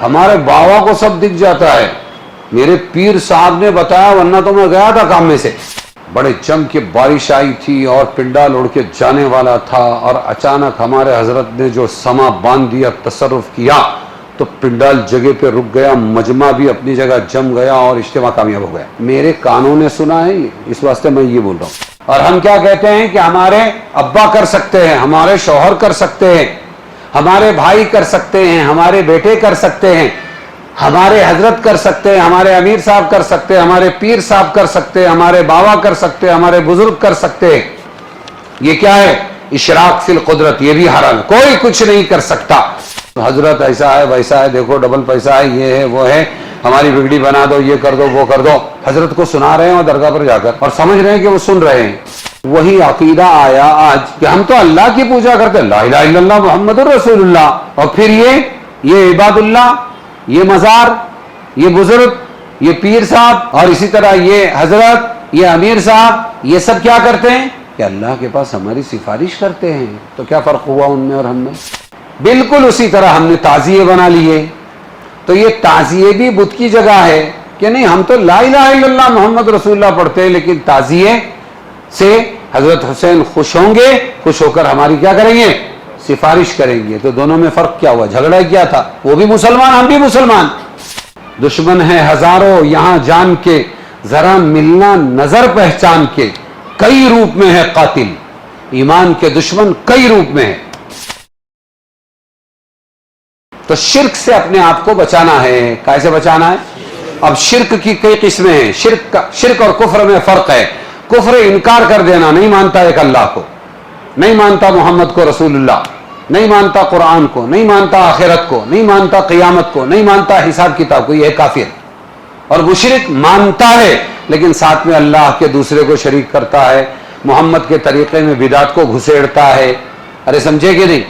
ہمارے باوا کو سب دکھ جاتا ہے، میرے پیر صاحب نے بتایا ورنہ تو میں گیا تھا کام میں سے۔ بڑے جم کے بارش آئی تھی اور پنڈال اڑ کے جانے والا تھا، اور اچانک ہمارے حضرت نے جو سما باندھ دیا، تصرف کیا، تو پنڈال جگہ پہ رک گیا، مجمع بھی اپنی جگہ جم گیا اور اجتماع کامیاب ہو گیا۔ میرے کانوں نے سنا ہے، اس واسطے میں یہ بول رہا ہوں۔ اور ہم کیا کہتے ہیں کہ ہمارے ابا کر سکتے ہیں، ہمارے شوہر کر سکتے ہیں، ہمارے بھائی کر سکتے ہیں، ہمارے بیٹے کر سکتے ہیں، ہمارے حضرت کر سکتے ہیں، ہمارے امیر صاحب کر سکتے ہیں، ہمارے پیر صاحب کر سکتے ہیں، ہمارے باوا کر سکتے ہیں، ہمارے بزرگ کر سکتے ہیں۔ یہ کیا ہے؟ اشراق فی القدرت، یہ بھی حرام ہے، کوئی کچھ نہیں کر سکتا۔ حضرت ایسا ہے ویسا ہے، دیکھو ڈبل پیسہ ہے، یہ ہے وہ ہے، ہماری بگڑی بنا دو، یہ کر دو وہ کر دو۔ حضرت کو سنا رہے ہیں اور درگاہ پر جا کر، اور سمجھ رہے ہیں کہ وہ سن رہے ہیں۔ وہی عقیدہ آیا آج کہ ہم تو اللہ کی پوجا کرتے ہیں، لا الہ الا اللہ محمد الرسول اللہ، اور پھر یہ عباد اللہ، یہ مزار، یہ بزرگ، یہ پیر صاحب، اور اسی طرح یہ حضرت، یہ امیر صاحب، یہ سب کیا کرتے ہیں کہ اللہ کے پاس ہماری سفارش کرتے ہیں۔ تو کیا فرق ہوا ان میں اور ہم میں؟ بالکل اسی طرح ہم نے تعزیے بنا لیے۔ تو یہ تعزیے بھی بت کی جگہ ہے کہ نہیں، ہم تو لا الہ الا اللہ محمد رسول اللہ پڑھتے ہیں، لیکن تعزیے سے حضرت حسین خوش ہوں گے، خوش ہو کر ہماری کیا کریں گے؟ سفارش کریں گے۔ تو دونوں میں فرق کیا ہوا؟ جھگڑا کیا تھا؟ وہ بھی مسلمان، ہم بھی مسلمان۔ دشمن ہے ہزاروں یہاں جان کے، ذرا ملنا نظر پہچان کے، کئی روپ میں ہے قاتل، ایمان کے دشمن کئی روپ میں ہے۔ تو شرک سے اپنے آپ کو بچانا ہے۔ کیسے بچانا ہے؟ اب شرک کی کئی قسمیں ہیں۔ شرک اور کفر میں فرق ہے۔ کفر انکار کر دینا، نہیں مانتا ایک اللہ کو، نہیں مانتا محمد کو رسول اللہ، نہیں مانتا قرآن کو، نہیں مانتا آخرت کو، نہیں مانتا قیامت کو، نہیں مانتا حساب کتاب کو، یہ ہے کافر۔ اور مشرک مانتا ہے لیکن ساتھ میں اللہ کے دوسرے کو شریک کرتا ہے، محمد کے طریقے میں بدعت کو گھسیڑتا ہے۔ ارے سمجھے کہ نہیں؟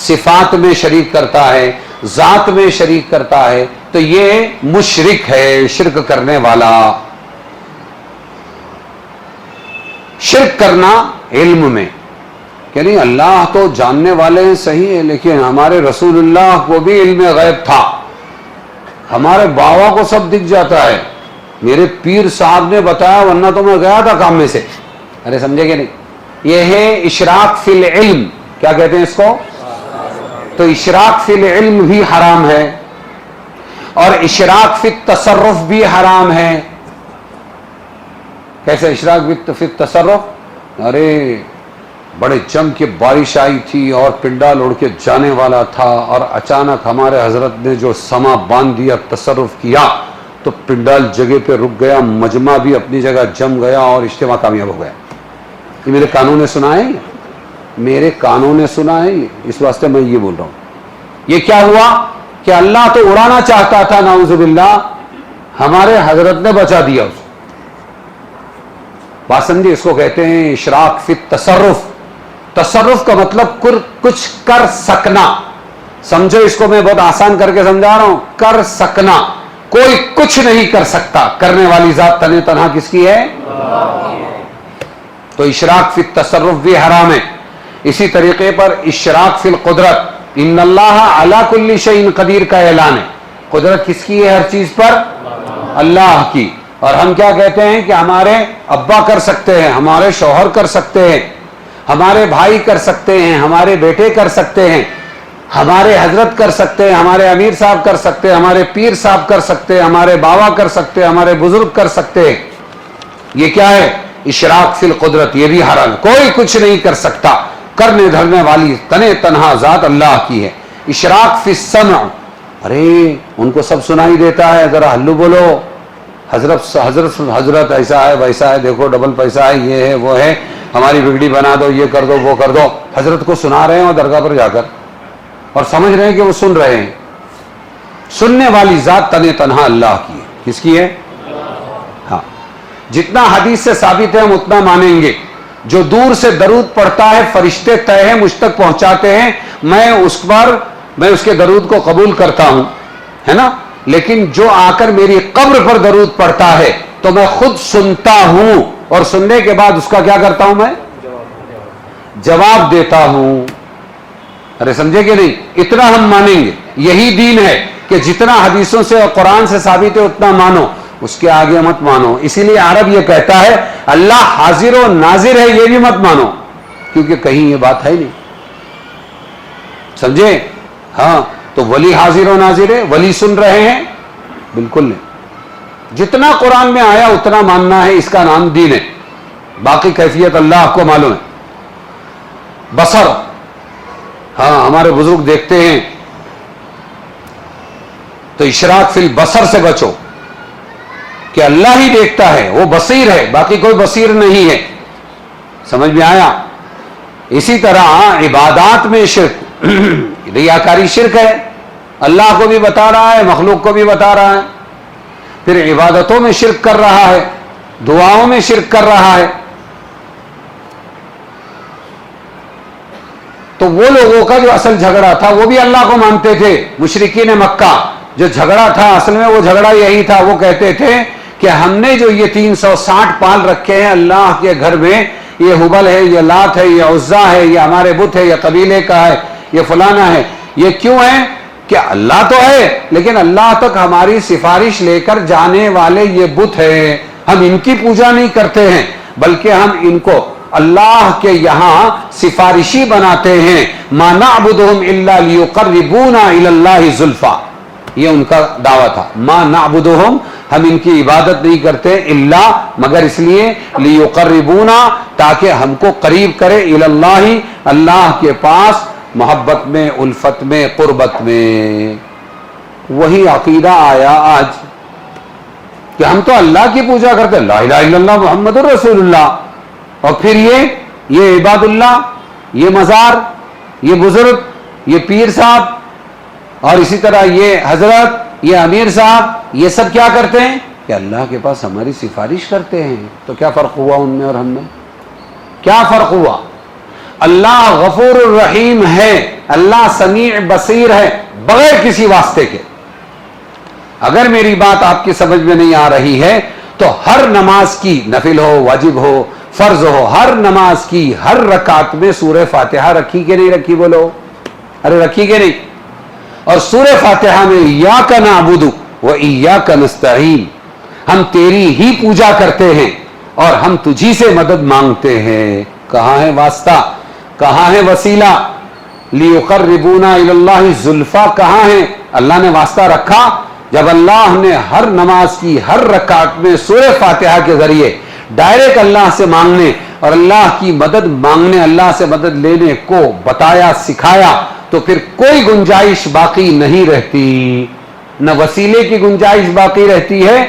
صفات میں شریک کرتا ہے، ذات میں شریک کرتا ہے، تو یہ مشرک ہے، شرک کرنے والا۔ شرک کرنا علم میں کہ نہیں، اللہ تو جاننے والے ہیں صحیح ہے، لیکن ہمارے رسول اللہ کو بھی علم غیب تھا، ہمارے باوا کو سب دکھ جاتا ہے، میرے پیر صاحب نے بتایا ورنہ تو میں گیا تھا کام میں سے۔ ارے سمجھے کہ نہیں؟ یہ ہے اشراق فی العلم۔ کیا کہتے ہیں اس کو؟ تو اشراق فی العلم بھی حرام ہے، اور اشراق فی التصرف بھی حرام ہے۔ کیسے اشراق فی التصرف؟ ارے بڑے جم کے بارش آئی تھی اور پنڈال اڑ کے جانے والا تھا، اور اچانک ہمارے حضرت نے جو سما باندھ دیا، تصرف کیا، تو پنڈال جگہ پہ رک گیا، مجمع بھی اپنی جگہ جم گیا اور اجتماع کامیاب ہو گیا۔ یہ میرے کانوں نے سنا ہے، میرے کانوں نے سنا ہے، اس واسطے میں یہ بول رہا ہوں۔ یہ کیا ہوا کہ اللہ تو اڑانا چاہتا تھا، نعوذ باللہ، ہمارے حضرت نے بچا دیا اس کو۔ بات سمجھے؟ اس کو کہتے ہیں اشراق فی التصرف۔ تصرف کا مطلب کچھ کر سکنا۔ سمجھو اس کو میں بہت آسان کر کے سمجھا رہا ہوں، کر سکنا۔ کوئی کچھ نہیں کر سکتا، کرنے والی ذات تنے تنہا کس کی ہے؟ تو اشراق فی التصرف بھی حرام ہے۔ اسی طریقے پر اشراق فی القدرت، ان اللہ علی کل شیء قدیر کا اعلان ہے۔ قدرت کس کی ہے ہر چیز پر؟ اللہ کی۔ اور ہم کیا کہتے ہیں کہ ہمارے ابا کر سکتے ہیں، ہمارے شوہر کر سکتے ہیں، ہمارے بھائی کر سکتے ہیں، ہمارے بیٹے کر سکتے ہیں، ہمارے حضرت کر سکتے ہیں، ہمارے امیر صاحب کر سکتے ہیں، ہمارے پیر صاحب کر سکتے ہیں، ہمارے باوا کر سکتے ہیں، ہمارے بزرگ کر سکتے ہیں۔ یہ کیا ہے؟ اشراق فی القدرت، یہ بھی حرام ہے، کوئی کچھ نہیں کر سکتا، کرنے دھرنے والی تنے تنہا ذات اللہ کی ہے۔ اشراق فی السمع، ارے ان کو سب سنائی دیتا ہے، ذرا ہلو بولو، حضرت ایسا ہے ویسا ہے، دیکھو ڈبل پیسہ ہے، یہ ہے وہ ہے، ہماری بگڑی بنا دو، یہ کر دو وہ کر دو۔ حضرت کو سنا رہے ہیں اور درگاہ پر جا کر، اور سمجھ رہے ہیں کہ وہ سن رہے ہیں۔ سننے والی ذات تنے تنہا اللہ کی ہے۔ کس کی ہے؟ ہاں، جتنا حدیث سے ثابت ہے ہم اتنا مانیں گے۔ جو دور سے درود پڑھتا ہے، فرشتے طے ہیں مجھ تک پہنچاتے ہیں، میں اس کے درود کو قبول کرتا ہوں، ہے نا؟ لیکن جو آ کر میری قبر پر درود پڑھتا ہے تو میں خود سنتا ہوں، اور سننے کے بعد اس کا کیا کرتا ہوں؟ میں جواب دیتا ہوں۔ ارے سمجھے کہ نہیں؟ اتنا ہم مانیں گے، یہی دین ہے۔ کہ جتنا حدیثوں سے اور قرآن سے ثابت ہے اتنا مانو، اس کے آگے مت مانو. اسی لیے عرب یہ کہتا ہے اللہ حاضر و ناظر ہے، یہ بھی مت مانو، کیونکہ کہیں یہ بات ہے نہیں. سمجھے؟ ہاں، تو ولی حاضر و ناظر ہے، ولی سن رہے ہیں؟ بالکل نہیں. جتنا قرآن میں آیا اتنا ماننا ہے، اس کا نام دین ہے. باقی کیفیت اللہ کو معلوم ہے. بصر، ہاں ہمارے بزرگ دیکھتے ہیں تو اشراق فی البصر سے بچو، کہ اللہ ہی دیکھتا ہے، وہ بصیر ہے، باقی کوئی بصیر نہیں ہے. سمجھ میں آیا؟ اسی طرح عبادات میں شرک، ریاکاری شرک ہے. اللہ کو بھی بتا رہا ہے، مخلوق کو بھی بتا رہا ہے. پھر عبادتوں میں شرک کر رہا ہے، دعاؤں میں شرک کر رہا ہے. تو وہ لوگوں کا جو اصل جھگڑا تھا وہ بھی اللہ کو مانتے تھے. مشرکین مکہ جو جھگڑا تھا اصل میں وہ جھگڑا یہی تھا. وہ کہتے تھے کہ ہم نے جو یہ 360 پال رکھے ہیں اللہ کے گھر میں، یہ حبل ہے، یہ لات ہے، یہ عزا ہے، یہ ہمارے بت ہے، یہ قبیلے کا ہے، یہ فلانا ہے. یہ کیوں ہے؟ کہ اللہ تو ہے لیکن اللہ تک ہماری سفارش لے کر جانے والے یہ بت ہے. ہم ان کی پوجا نہیں کرتے ہیں بلکہ ہم ان کو اللہ کے یہاں سفارشی بناتے ہیں. ما نعبدهم الا ليقربونا الى الله زلفا، یہ ان کا دعویٰ تھا. ما نعبدهم، ہم ان کی عبادت نہیں کرتے الا مگر اس لیے لیقربونا، تاکہ ہم کو قریب کرے الى اللہ، اللہ کے پاس، محبت میں، الفت میں، قربت میں. وہی عقیدہ آیا آج کہ ہم تو اللہ کی پوجا کرتے، لا الہ الا اللہ محمد الرسول اللہ، اور پھر یہ عباد اللہ، یہ مزار، یہ بزرگ، یہ پیر صاحب، اور اسی طرح یہ حضرت، یہ امیر صاحب، یہ سب کیا کرتے ہیں کہ اللہ کے پاس ہماری سفارش کرتے ہیں. تو کیا فرق ہوا ان میں اور ہم میں؟ کیا فرق ہوا؟ اللہ غفور الرحیم ہے، اللہ سمیع بصیر ہے، بغیر کسی واسطے کے. اگر میری بات آپ کی سمجھ میں نہیں آ رہی ہے تو ہر نماز کی، نفل ہو، واجب ہو، فرض ہو، ہر نماز کی ہر رکعت میں سورہ فاتحہ رکھی کہ نہیں رکھی؟ بولو، ارے رکھی کہ نہیں؟ اور سورہ فاتحہ میں ایاک نعبد و ایاک نستعین، ہم تیری ہی پوجا کرتے ہیں اور ہم تجھی سے مدد مانگتے ہیں. کہاں ہے واسطہ؟ کہاں ہے وسیلہ؟ لیقربونا الی اللہ زلفا کہاں ہے؟ اللہ نے واسطہ رکھا جب اللہ نے ہر نماز کی ہر رکعت میں سورہ فاتحہ کے ذریعے ڈائریکٹ اللہ سے مانگنے اور اللہ کی مدد مانگنے، اللہ سے مدد لینے کو بتایا، سکھایا، تو پھر کوئی گنجائش باقی نہیں رہتی. نہ وسیلے کی گنجائش باقی رہتی ہے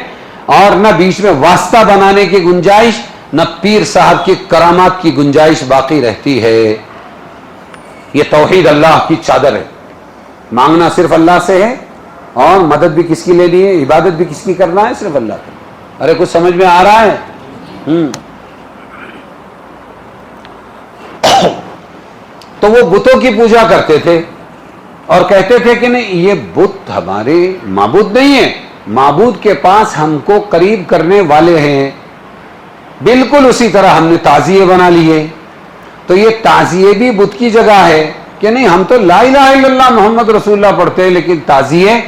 اور نہ بیچ میں واسطہ بنانے کی گنجائش، نہ پیر صاحب کی کرامات کی گنجائش باقی رہتی ہے. یہ توحید اللہ کی چادر ہے. مانگنا صرف اللہ سے ہے اور مدد بھی کس کی لینی ہے، عبادت بھی کس کی کرنا ہے؟ صرف اللہ کی. ارے کچھ سمجھ میں آ رہا ہے؟ تو وہ بتوں کی پوجا کرتے تھے اور کہتے تھے کہ نہیں، یہ بت ہمارے معبود نہیں ہے، معبود کے پاس ہم کو قریب کرنے والے ہیں. بالکل اسی طرح ہم نے تعزیے بنا لیے. تو یہ تعزیے بھی بت کی جگہ ہے کہ نہیں، ہم تو لا الہ الا اللہ محمد رسول اللہ پڑھتے ہیں لیکن تعزیے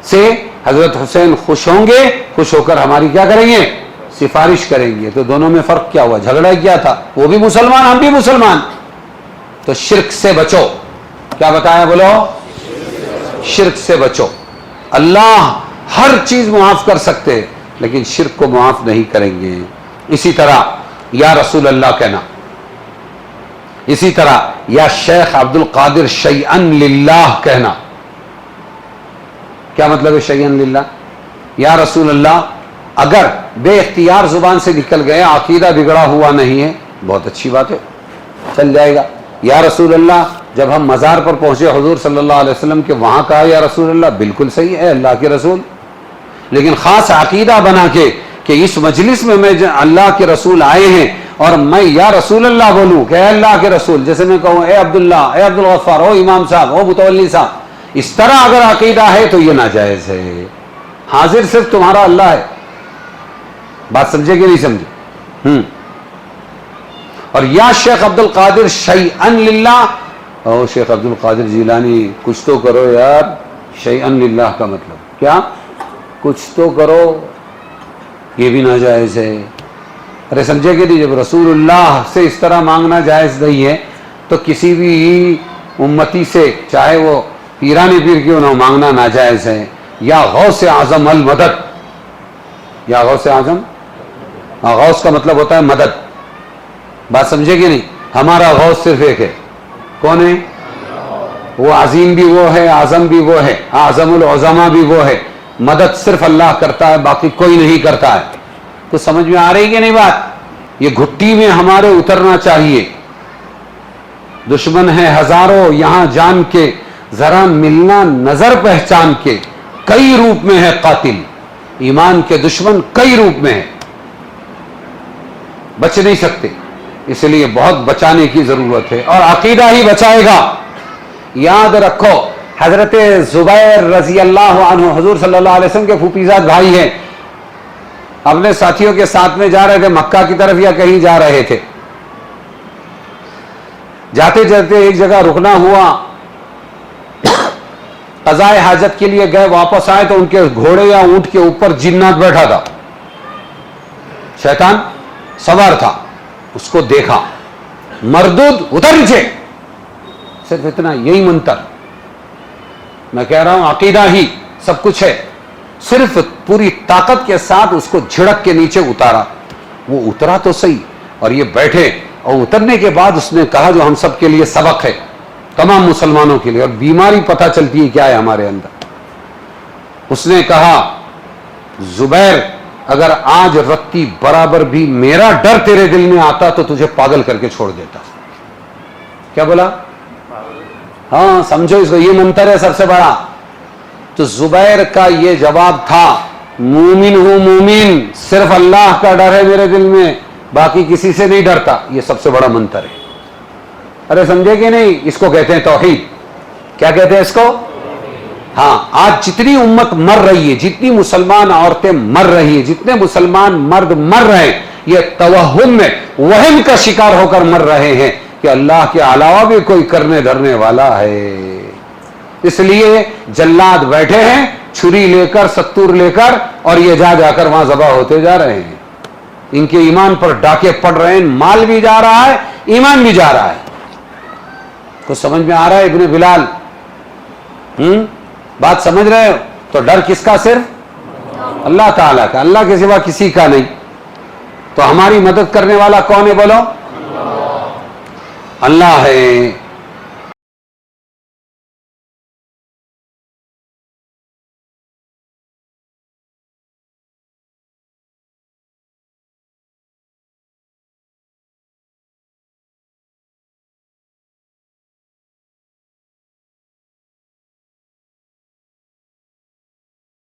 سے حضرت حسین خوش ہوں گے، خوش ہو کر ہماری کیا کریں گے؟ سفارش کریں گے. تو دونوں میں فرق کیا ہوا؟ جھگڑا کیا تھا؟ وہ بھی مسلمان، ہم بھی مسلمان. تو شرک سے بچو. کیا بتایا؟ بولو، شرک سے بچو. اللہ ہر چیز معاف کر سکتے لیکن شرک کو معاف نہیں کریں گے. اسی طرح یا رسول اللہ کہنا، اسی طرح یا شیخ عبد القادر شیئن للہ کہنا. کیا مطلب ہے شیئن للہ؟ یا رسول اللہ اگر بے اختیار زبان سے نکل گئے، عقیدہ بگڑا ہوا نہیں ہے، بہت اچھی بات ہے، چل جائے گا. یا رسول اللہ جب ہم مزار پر پہنچے حضور صلی اللہ علیہ وسلم کے، وہاں کہا یا رسول اللہ، بالکل صحیح ہے اللہ کے رسول. لیکن خاص عقیدہ بنا کے کہ اس مجلس میں اللہ کے رسول آئے ہیں اور میں یا رسول اللہ بولوں کہ اے اللہ کے رسول، جیسے میں کہوں اے عبداللہ، اے عبدالغفار، او امام صاحب، او متولی صاحب، اس طرح اگر عقیدہ ہے تو یہ ناجائز ہے. حاضر صرف تمہارا اللہ ہے. بات سمجھے کہ نہیں سمجھے؟ اور یا شیخ عبد القادر شیئن للہ، او شیخ عبد القادر جیلانی کچھ تو کرو یار، شیئن للہ کا مطلب کیا؟ کچھ تو کرو، یہ بھی ناجائز ہے۔ ارے سمجھے کہ نہیں، جب رسول اللہ سے اس طرح مانگنا جائز نہیں ہے تو کسی بھی امتی سے چاہے وہ پیرانی پیر کیوں نہ مانگنا ناجائز ہے۔ یا غوث اعظم المدد، یا غوث اعظم، غوث کا مطلب ہوتا ہے مدد۔ بات سمجھے کہ نہیں؟ ہمارا غوث صرف ایک ہے، کون ہے؟ وہ عظیم بھی وہ ہے، اعظم بھی وہ ہے، اعظم العظما بھی وہ ہے۔ مدد صرف اللہ کرتا ہے، باقی کوئی نہیں کرتا ہے۔ تو سمجھ میں آ رہی کہ نہیں بات؟ یہ گھٹی میں ہمارے اترنا چاہیے۔ دشمن ہے ہزاروں یہاں جان کے، ذرا ملنا نظر پہچان کے، کئی روپ میں ہے قاتل۔ ایمان کے دشمن کئی روپ میں ہے، بچ نہیں سکتے، اس لیے بہت بچانے کی ضرورت ہے، اور عقیدہ ہی بچائے گا۔ یاد رکھو حضرت زبیر رضی اللہ عنہ حضور صلی اللہ علیہ وسلم کے پھوپھیزاد بھائی ہیں، اپنے ساتھیوں کے ساتھ میں جا رہے تھے مکہ کی طرف یا کہیں جا رہے تھے، جاتے جاتے ایک جگہ رکنا ہوا، قضائے حاجت کے لیے گئے، واپس آئے تو ان کے گھوڑے یا اونٹ کے اوپر جنات بیٹھا تھا، شیطان سوار تھا، اس کو دیکھا، مردود اتر نیچے، صرف اتنا، یہی منتر۔ میں کہہ رہا ہوں عقیدہ ہی سب کچھ ہے، صرف پوری طاقت کے ساتھ اس کو جھڑک کے نیچے اتارا، وہ اترا تو صحیح، اور یہ بیٹھے، اور اترنے کے بعد اس نے کہا جو ہم سب کے لیے سبق ہے، تمام مسلمانوں کے لیے، اور بیماری پتہ چلتی ہے کیا ہے ہمارے اندر۔ اس نے کہا زبیر اگر آج رتی برابر بھی میرا ڈر تیرے دل میں آتا تو تجھے پاگل کر کے چھوڑ دیتا۔ کیا بولا؟ ہاں سمجھو اس کو، یہ منتر ہے سب سے بڑا۔ تو زبیر کا یہ جواب تھا، مومن ہوں مومن، صرف اللہ کا ڈر ہے میرے دل میں، باقی کسی سے نہیں ڈرتا۔ یہ سب سے بڑا منتر ہے۔ ارے سمجھے کہ نہیں؟ اس کو کہتے ہیں توحید۔ کیا کہتے ہیں اس کو؟ ہاں، آج جتنی امت مر رہی ہے، جتنی مسلمان عورتیں مر رہی ہیں، جتنے مسلمان مرد مر رہے ہیں، یہ توہم میں، وہم کا شکار ہو کر مر رہے ہیں کہ اللہ کے علاوہ بھی کوئی کرنے دھرنے والا ہے۔ اس لیے جلاد بیٹھے ہیں چھری لے کر، ستور لے کر، اور یہ جا جا کر وہاں ذبح ہوتے جا رہے ہیں۔ ان کے ایمان پر ڈاکے پڑ رہے ہیں، مال بھی جا رہا ہے، ایمان بھی جا رہا ہے۔ کچھ سمجھ میں آ رہا ہے ابن بلال؟ بات سمجھ رہے ہو؟ تو ڈر کس کا؟ صرف اللہ تعالیٰ کا، اللہ کے سوا کسی کا نہیں۔ تو ہماری مدد کرنے والا کون ہے بولو؟ اللہ ہے۔